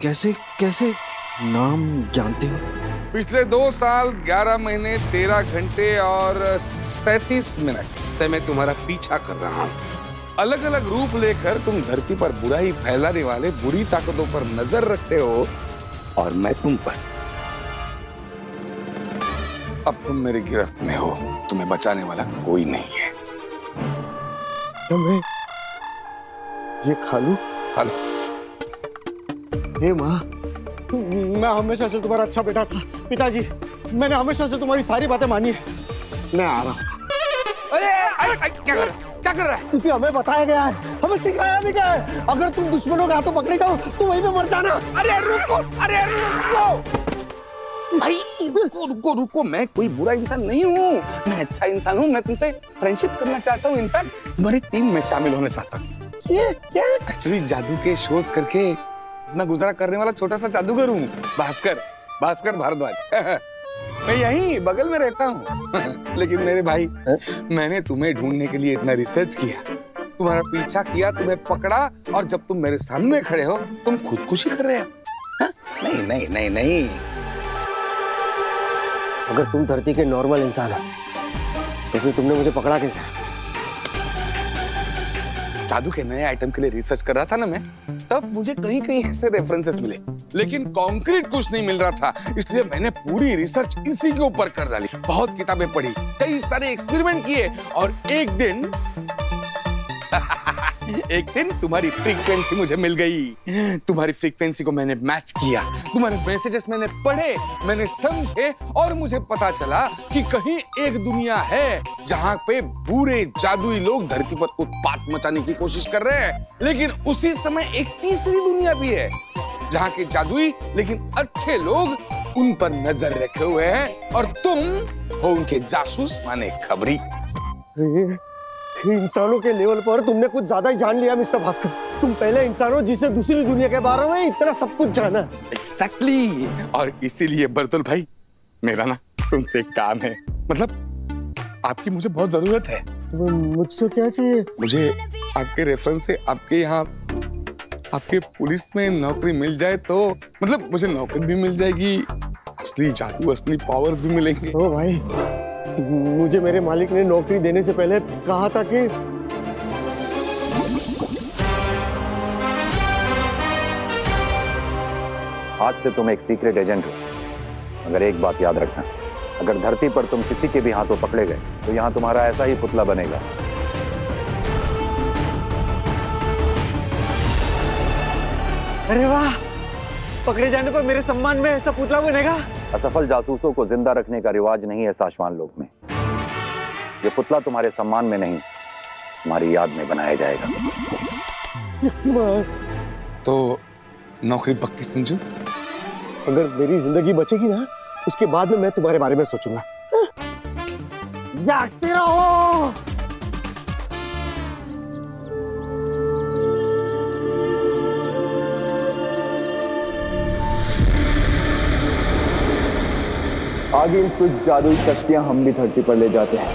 कैसे कैसे नाम जानते हो? पिछले 2 साल 11 महीने 13 घंटे और 37 मिनट से मैं तुम्हारा पीछा कर रहा हूँ। अलग अलग रूप लेकर तुम धरती पर बुराई फैलाने वाले बुरी ताकतों पर नजर रखते हो और मैं तुम पर। अब तुम मेरी गिरफ्त में हो, तुम्हें बचाने वाला कोई नहीं है। क्या मैं ये खा लूं? हेलो, हे माँ, मैं हमेशा से तुम्हारा अच्छा बेटा था। पिताजी, मैंने हमेशा से तुम्हारी सारी बातें मानी है। मैं आ रहा हूँ। अरे क्या कर रहा है? क्योंकि हमें बताया गया है, हमें सिखाया भी गया है, अगर तुम दुश्मनों के हाथों पकड़े जाओ तो वहीं पे मर जाना। अरे रुको भाई, रुको, मैं कोई बुरा इंसान नहीं हूँ, मैं अच्छा इंसान हूँ। मैं तुमसे फ्रेंडशिप करना चाहता हूँ, इनफैक्ट तुम्हारी टीम में शामिल होना चाहता हूँ। ये क्या? एक्चुअली जादू के शोध करके अपना गुजारा करने वाला छोटा सा जादूगर हूँ, भास्कर भारद्वाज। मैं यहीं बगल में रहता हूँ। लेकिन मेरे भाई, मैंने तुम्हें ढूंढने के लिए इतना रिसर्च किया, तुम्हारा पीछा किया, तुम्हें पकड़ा, और जब तुम मेरे सामने खड़े हो तुम खुदकुशी कर रहे हो। नहीं। अगर तुम धरती के नॉर्मल इंसान हो तो फिर तुमने मुझे पकड़ा कैसे? जादू के नए आइटम के लिए रिसर्च कर रहा था ना मैं, तब मुझे कहीं कहीं ऐसे रेफरेंसेस मिले, लेकिन कॉन्क्रीट कुछ नहीं मिल रहा था, इसलिए मैंने पूरी रिसर्च इसी के ऊपर कर डाली। बहुत किताबें पढ़ी, कई सारे एक्सपेरिमेंट किए, और एक दिन तुम्हारी फ्रीक्वेंसी मुझे मिल गई। तुम्हारी फ्रीक्वेंसी को मैंने मैच किया, तुम्हारे मैसेजेस मैंने पढ़े, मैंने समझे, और मुझे पता चला कि कहीं एक दुनिया है जहां पे बुरे जादुई लोग धरती पर उत्पात मचाने की कोशिश कर रहे हैं, लेकिन उसी समय एक तीसरी दुनिया भी है जहां के जादुई लेकिन अच्छे लोग उन पर नजर रखे हुए हैं, और तुम हो उनके जासूस माने खबरी। इंसानों के लेवल पर तुमने कुछ ज्यादा ही जान लिया मिस्टर भास्कर। तुम पहले इंसान हो जिसने दूसरी दुनिया के बारे में इतना सब कुछ जाना। Exactly. और इसीलिए बर्तुल भाई, मेरा ना तुमसे एक काम है, मतलब आपकी मुझे बहुत जरूरत है। मुझसे क्या चाहिए? मुझे आपके रेफरेंस से आपके यहाँ आपके पुलिस में नौकरी मिल जाए तो, मतलब मुझे नौकरी भी मिल जाएगी, असली जादू, असली पावर्स भी मिलेंगे। ओ भाई, मुझे मेरे मालिक ने नौकरी देने से पहले कहा था कि आज से तुम एक सीक्रेट एजेंट हो, मगर एक बात याद रखना, अगर धरती पर तुम किसी के भी हाथों पकड़े गए तो यहाँ तुम्हारा ऐसा ही पुतला बनेगा। अरे वाह, पकड़े जाने पर मेरे सम्मान में ऐसा पुतला बनेगा? असफल जासूसों को जिंदा रखने का रिवाज नहीं है साशवान लोक में। ये पुतला तुम्हारे सम्मान में नहीं, तुम्हारी याद में बनाया जाएगा। तो नौकरी पक्की समझो? अगर मेरी जिंदगी बचेगी ना, उसके बाद में मैं तुम्हारे बारे में सोचूंगा। जागते रहो। आगे कुछ जादुई शक्तियां हम भी धरती पर ले जाते हैं,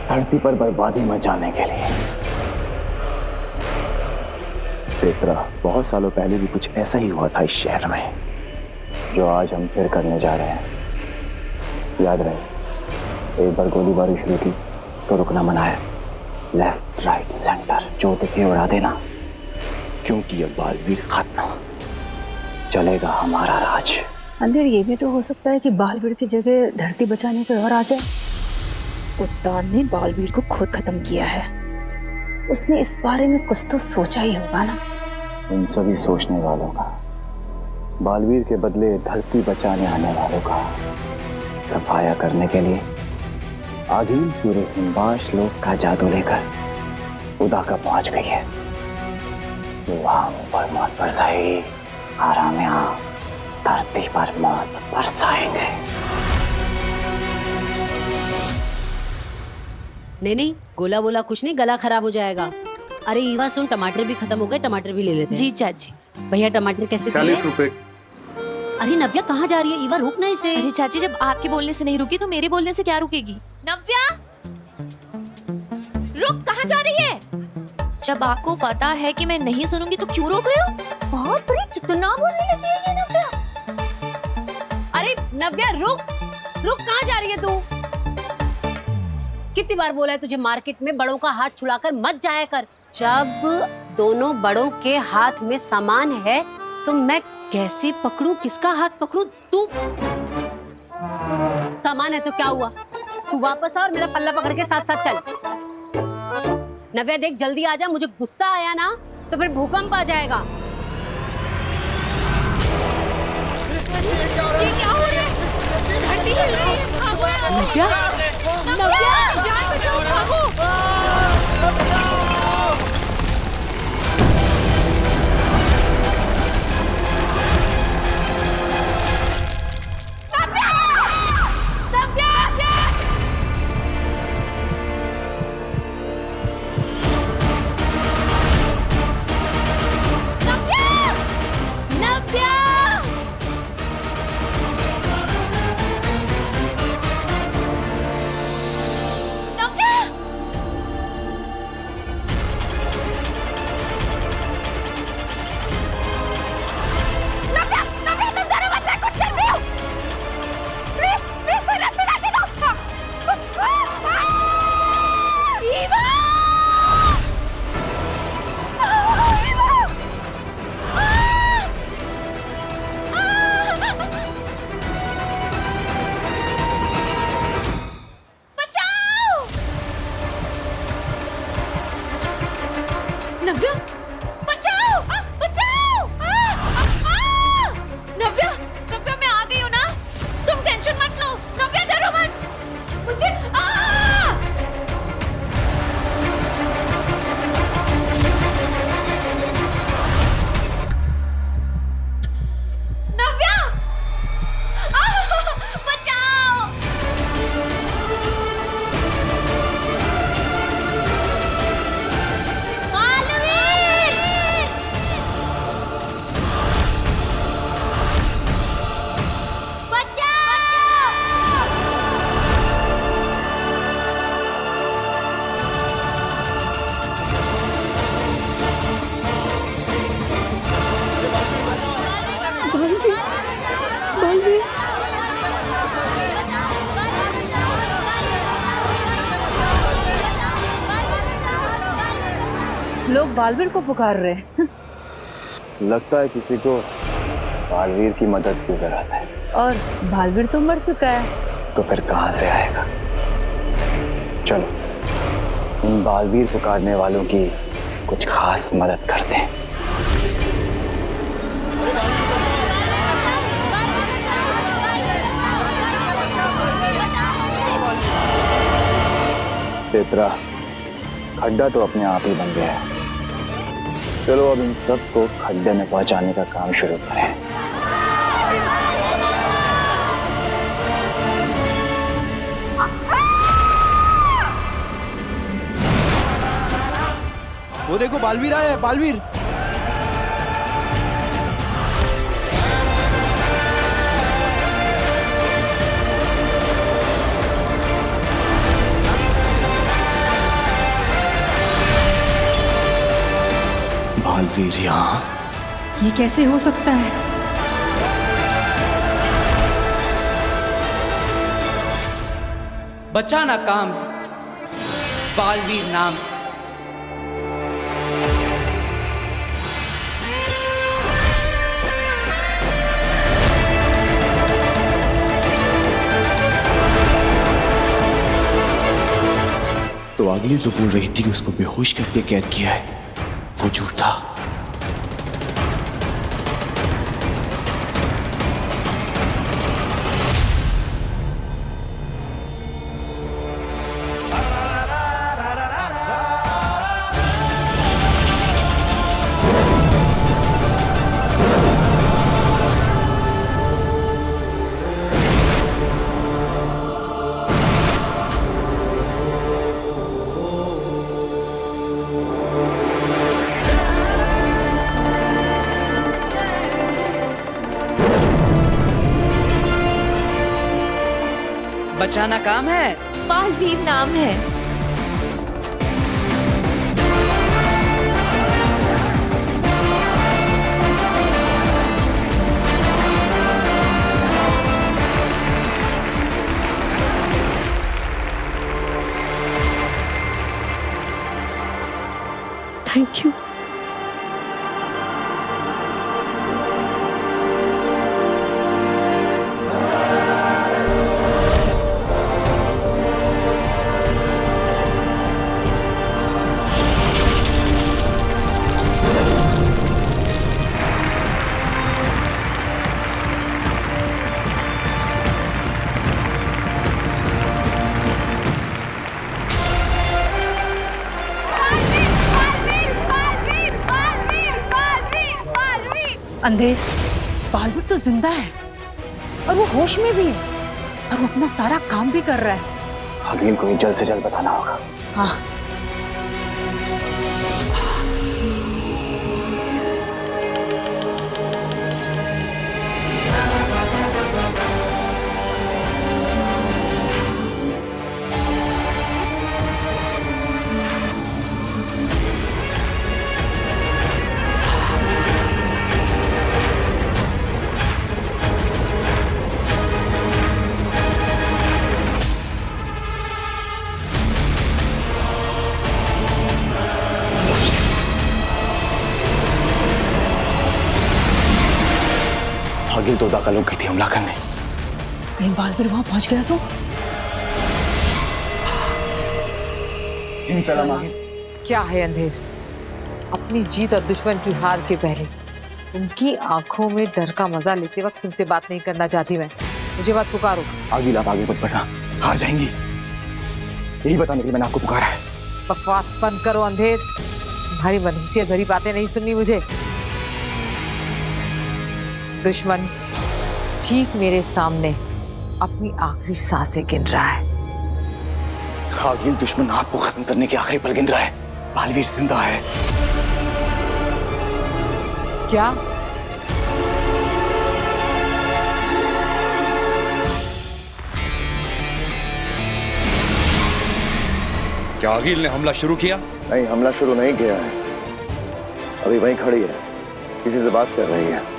धरती पर बर्बादी मचाने के लिए। पेत्रा, बहुत सालों पहले भी कुछ ऐसा ही हुआ था इस शहर में, जो आज हम फिर करने जा रहे हैं। याद रहे, एक बार गोलीबारी शुरू की तो रुकना मना है। लेफ्ट राइट सेंटर जो दिखे उड़ा देना, क्योंकि ये बालवीर खत्म, चलेगा हमारा राज। अंधेर, ये भी तो हो सकता है कि बालवीर की जगह धरती बचाने कोई और आ जाए। कुत्तान ने बालवीर को खुद खत्म किया है, उसने इस बारे में कुछ तो सोचा ही होगा ना। उन सभी सोचने वालों का, बालवीर के बदले धरती बचाने आने वालों का सफाया करने के लिए आदिल पूरे हिमवाश लोक का जादू लेकर उदा का पहुंच गई है। वहां ऊपर मौत बरसाएगी, आराम यहाँ धरती पर मौत बरसाएंगे। नहीं, गोला बोला कुछ नहीं, गला खराब हो जाएगा। अरे ईवा सुन, टमाटर भी खत्म हो गए, टमाटर भी ले लेते हैं। जी चाची। भैया टमाटर कैसे? 40 रुपए। अरे नव्या कहाँ जा रही है? ईवा रुक ना इसे। अरे चाची, जब आपके बोलने से नहीं रुकी तो मेरे बोलने से क्या रुकेगी? नव्या, रुक, कहाँ जा रही है? जब आपको पता है कि मैं नहीं सुनूंगी तो क्यों रोक रहे हो? बाप रे, कितना बोलने लगी है ये नव्या। नव्या रुक रुक, कहाँ जा रही है तू? कितनी बार बोला है तुझे मार्केट में बड़ों का हाथ छुड़ाकर मत जाया कर। जब दोनों बड़ों के हाथ में सामान है तो मैं कैसे पकड़ूं, किसका हाथ पकड़ूं? तू सामान है तो क्या हुआ, तू वापस आ और मेरा पल्ला पकड़ के साथ साथ चल। नव्या देख जल्दी आ जा, मुझे गुस्सा आया ना तो फिर भूकंप आ जाएगा। ये क्या हो रहा है? घंटी हिल रही है, भागो यार। नव्या, नव्या, जान बचाओ, भागो। नव्या, बचाओ, बचाओ! नव्या, नव्या मैं आ गई हूँ ना, तुम टेंशन मत लो। नव्या डरो मत, मुझे नव्या, बचाओ! लोग बालवीर को पुकार रहे हैं। लगता है किसी को बालवीर की मदद की जरूरत है। और बालवीर तो मर चुका है। तो फिर कहाँ से आएगा? चलो इन बालवीर पुकारने वालों की कुछ खास मदद करते हैं। तेतरा, खड्डा तो अपने आप ही बन गया है। चलो अब इन सबको खड्डे में पहुंचाने का काम शुरू करें। वो देखो बालवीर आया है, बालवीर। बालवीर यहाँ? ये कैसे हो सकता है? बचाना काम है, बालवीर नाम। तो आगे जो बोल रही थी कि उसको बेहोश करके कैद किया है, वो झूठ था। बचाना काम है, बालवीर नाम है। अंधेर, बालवीर तो जिंदा है और वो होश में भी है और वो अपना सारा काम भी कर रहा है। अगील को ये जल्द से जल्द बताना होगा। हाँ, अगिल तो दाखिल हो गई थी हमला करने। कहीं बालवीर वहां पहुंच गया तो? क्या है अंधेर? अपनी जीत और दुश्मन की हार के पहले उनकी आंखों में डर का मजा लेते वक्त तुमसे बात नहीं करना चाहती मैं। मुझे मत पुकारो। अगिल आप आगे मत बढ़ना, हार जाएंगी। यही बताने के लिए मैंने आपको पुकारा है। बकवास बंद करो अंधेर, तुम्हारी मनहूसियत भरी बातें नहीं सुननी मुझे। दुश्मन ठीक मेरे सामने अपनी आखिरी सांसें गिन रहा है। अगिल दुश्मन आपको खत्म करने के आखिरी पल गिन रहा है। बालवीर जिंदा है। क्या? क्या अगिल ने हमला शुरू किया? नहीं, हमला शुरू नहीं किया है। अभी वहीं खड़ी है, किसी से बात कर रही है।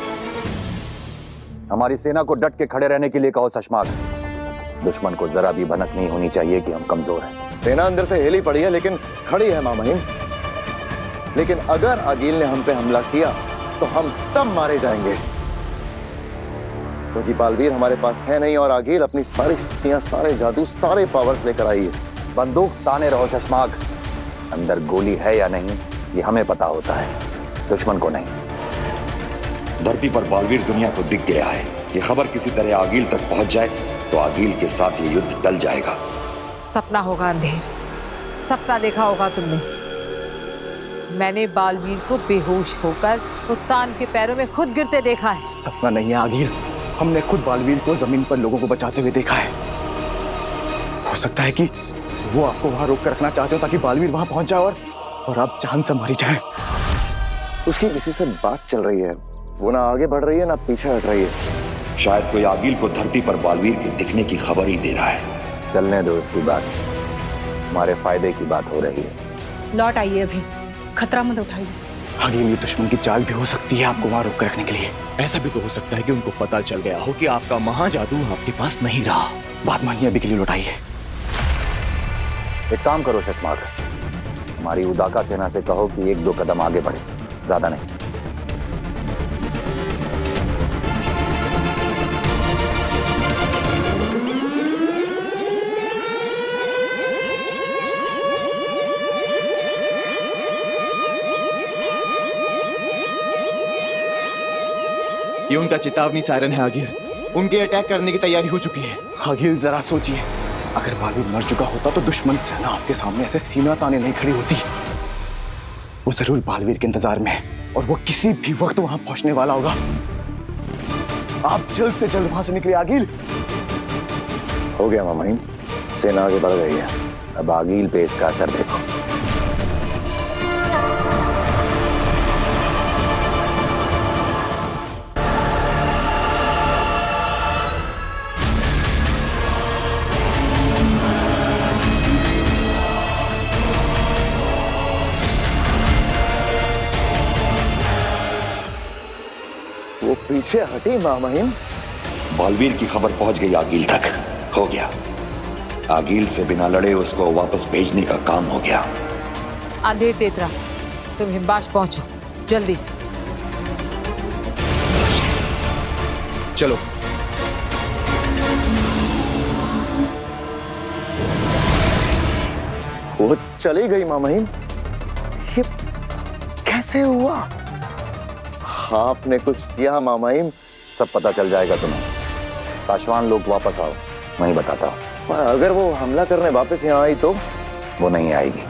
हमारी सेना को डट के खड़े रहने के लिए कहो शशमाक। दुश्मन को जरा भी भनक नहीं होनी चाहिए कि हम कमजोर हैं। सेना अंदर से हिली पड़ी है लेकिन खड़ी है माँ महिम। लेकिन अगर अगील ने हम पे हमला किया तो हम सब मारे जाएंगे, क्योंकि बालवीर हमारे पास है नहीं और अगील अपनी सारी शक्तियां, सारे जादू, सारे पावर्स लेकर आई है। बंदूक ताने रहो शशमाक, अंदर गोली है या नहीं ये हमें पता होता है, दुश्मन को नहीं। धरती पर बालवीर दुनिया को दिख गया है। ये खबर किसी तरह आगिल तक पहुंच जाए तो आगिल के साथ ये युद्ध टल जाएगा। सपना होगा अंधेर, सपना देखा होगा तुमने। मैंने बालवीर को बेहोश होकर उत्तान के पैरों में खुद गिरते देखा है। सपना नहीं है आगिल, हमने खुद बालवीर को जमीन पर लोगों को बचाते हुए देखा है। हो सकता है कि वो आपको वहां रोक कर रखना चाहते हो ताकि बालवीर वहां पहुंच जाए और आप जान से मारी जाए। उसकी किसी से बात चल रही है, वो ना आगे बढ़ रही है ना पीछे हट रही है। शायद कोई आगिल को धरती पर बालवीर के दिखने की खबर ही दे रहा है। चलने दो उसकी बात, हमारे फायदे की बात हो रही है। लौट आइए, अभी खतरा मत उठाइए। आगिल ये दुश्मन की चाल भी हो सकती है आपको वहां रोक कर रखने के लिए। ऐसा भी तो हो सकता है कि उनको पता चल गया हो कि आपका महाजादू आपके पास नहीं रहा। बात मानिए, अभी के लिए लौटाइए। एक काम करो शशमाक, हमारी उदाका सेना से कहो कि 1-2 कदम आगे बढ़े, ज्यादा नहीं। ये उनका चेतावनी सायरन है आगिल, उनके अटैक करने की तैयारी हो चुकी है। आगिल जरा सोचिए, अगर बालवीर मर चुका होता तो दुश्मन सेना आपके सामने ऐसे सीना ताने नहीं खड़ी होती। वो जरूर बालवीर के इंतजार में है और वो किसी भी वक्त वहां पहुंचने वाला होगा। आप जल्द से जल्द वहां से निकले आगिल। हो गया मामा, सेना आगे बढ़ गई है, अब आगिल पे इसका असर देखो। वो पीछे हटी मामा। बालवीर की खबर पहुंच गई आगिल तक। हो गया, आगिल से बिना लड़े उसको वापस भेजने का काम हो गया। अंधेर तेतरा, तुम हिमबाश पहुंचो जल्दी। चलो। वो चली गई मामा। ये कैसे हुआ? आपने कुछ किया मामाइम? सब पता चल जाएगा तुम्हें। साशवान लोग वापस आओ, मैं बताता हूँ। अगर वो हमला करने वापस यहाँ आई तो? वो नहीं आएगी।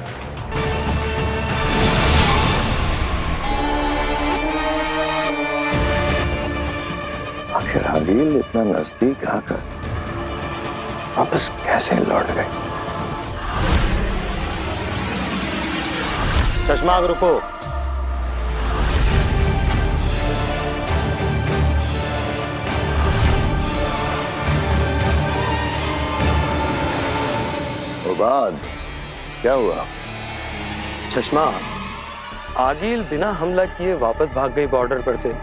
आखिर आगिल इतना नजदीक आकर वापस कैसे लौट गए? शशमाक रुको। उबाद, क्या हुआ? चश्मा, आगिल बिना हमला किए वापस भाग गई बॉर्डर पर से।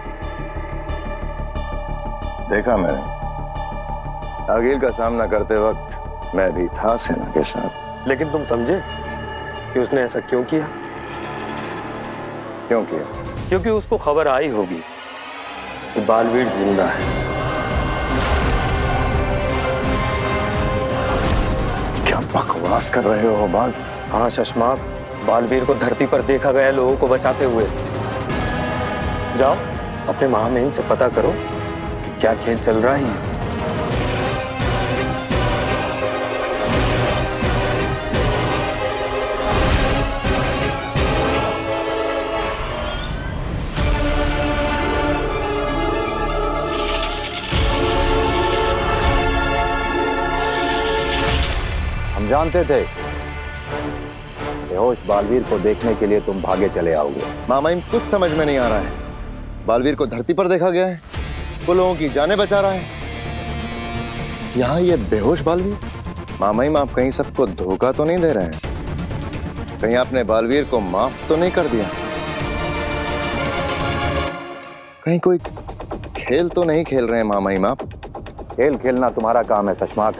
देखा मैंने, आगिल का सामना करते वक्त मैं भी था सेना के साथ। लेकिन तुम समझे कि उसने ऐसा क्यों किया? क्यों किया? क्योंकि उसको खबर आई होगी कि बालवीर जिंदा है। क्या बकवास कर रहे हो उबाद? हाँ शशमाक, बालवीर को धरती पर देखा गया लोगों को बचाते हुए। जाओ अपने महामहिम से पता करो कि क्या खेल चल रहा है। हम जानते थे बेहोश बालवीर को देखने के लिए तुम भागे चले आओगे। मामाइन, कुछ समझ में नहीं आ रहा है। बालवीर को धरती पर देखा गया है, वो लोगों की जानें बचा रहा है। यहाँ ये बेहोश बालवीर। मामाइन, आप कहीं सबको धोखा तो नहीं दे रहे हैं? कहीं आपने बालवीर को माफ तो नहीं कर दिया? कहीं कोई खेल तो नहीं खेल रहे हैं मामाइन आप? खेल खेलना तुम्हारा काम है शशमाक,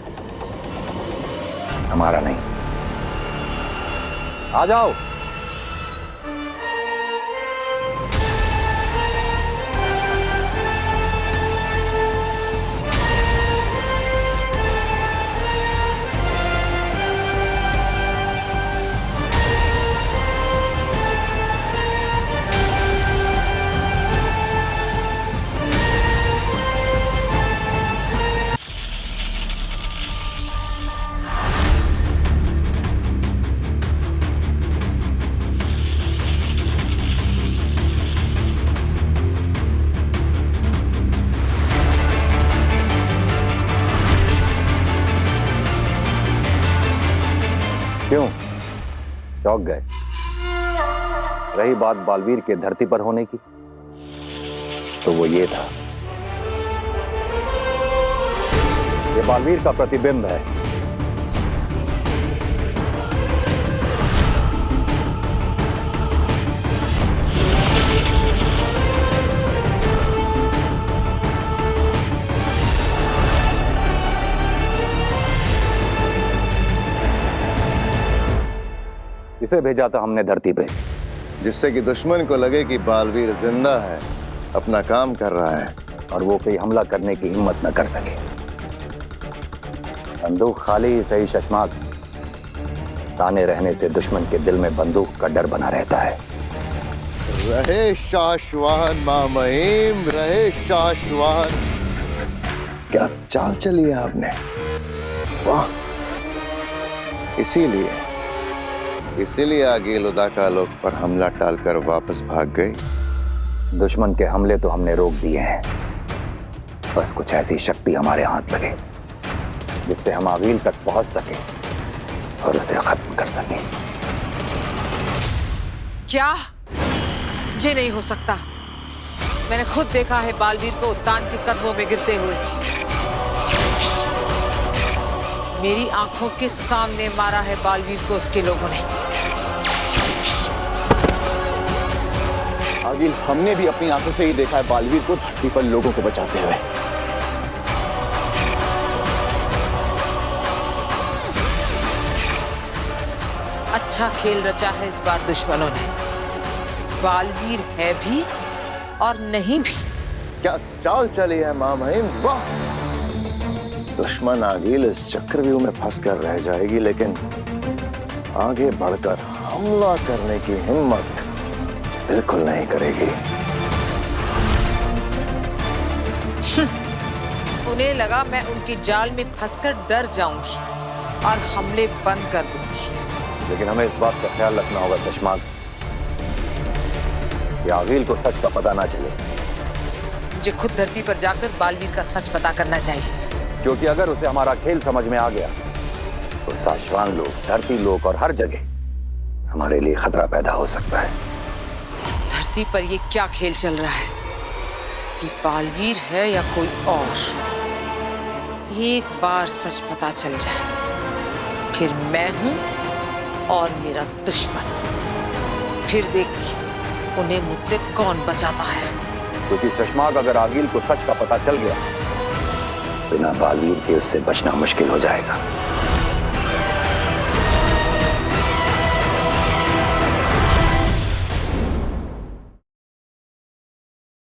हमारा नहीं। आ जाओ। क्यों चौंक गए? रही बात बालवीर के धरती पर होने की, तो वो ये था, ये बालवीर का प्रतिबिंब है। इसे भेजा था हमने धरती पे, जिससे कि दुश्मन को लगे कि बालवीर जिंदा है, अपना काम कर रहा है, और वो कोई हमला करने की हिम्मत न कर सके। बंदूक खाली ही सही शशमाक, ताने रहने से दुश्मन के दिल में बंदूक का डर बना रहता है। रहे शाश्वान मामहिम, रहे शाश्वान। क्या चाल चली है आपने, वाह। इसीलिए आगिल उदाका लोग पर हमला टालकर वापस भाग गई। दुश्मन के हमले तो हमने रोक दिए हैं, बस कुछ ऐसी शक्ति हमारे हाथ लगे जिससे हम आगिल तक पहुंच सके और उसे खत्म कर सके। क्या? ये नहीं हो सकता। मैंने खुद देखा है बालवीर को उद्यान के कदमों में गिरते हुए। मेरी आंखों के सामने मारा है बालवीर को उसके लोगों ने। आगिल, हमने भी अपनी आंखों से ही देखा है बालवीर को धरती पर लोगों को बचाते हुए। अच्छा खेल रचा है इस बार दुश्मनों ने। बालवीर है भी और नहीं भी। क्या चाल चली है मामहिम, वाह। दुश्मन आगिल इस चक्रव्यूह में फंसकर रह जाएगी, लेकिन आगे बढ़कर हमला करने की हिम्मत बिल्कुल नहीं करेगी। उन्हें लगा मैं उनकी जाल में फंसकर डर जाऊंगी और हमले बंद कर दूंगी। लेकिन हमें इस बात का ख्याल रखना होगा शशमाक कि आगिल को सच का पता ना चले। मुझे खुद धरती पर जाकर बालवीर का सच पता करना चाहिए। क्योंकि अगर उसे हमारा खेल समझ में आ गया तो साशवान लोग, धरती लोग और हर जगह हमारे लिए खतरा पैदा हो सकता है। धरती पर ये क्या खेल चल रहा है कि बालवीर है या कोई और? एक बार सच पता चल जाए फिर मैं हूं और मेरा दुश्मन, फिर देखती उन्हें मुझसे कौन बचाता है। क्योंकि शशमाक अगर आगिल को सच का पता चल गया, बिना बालवीर के उससे बचना मुश्किल हो जाएगा।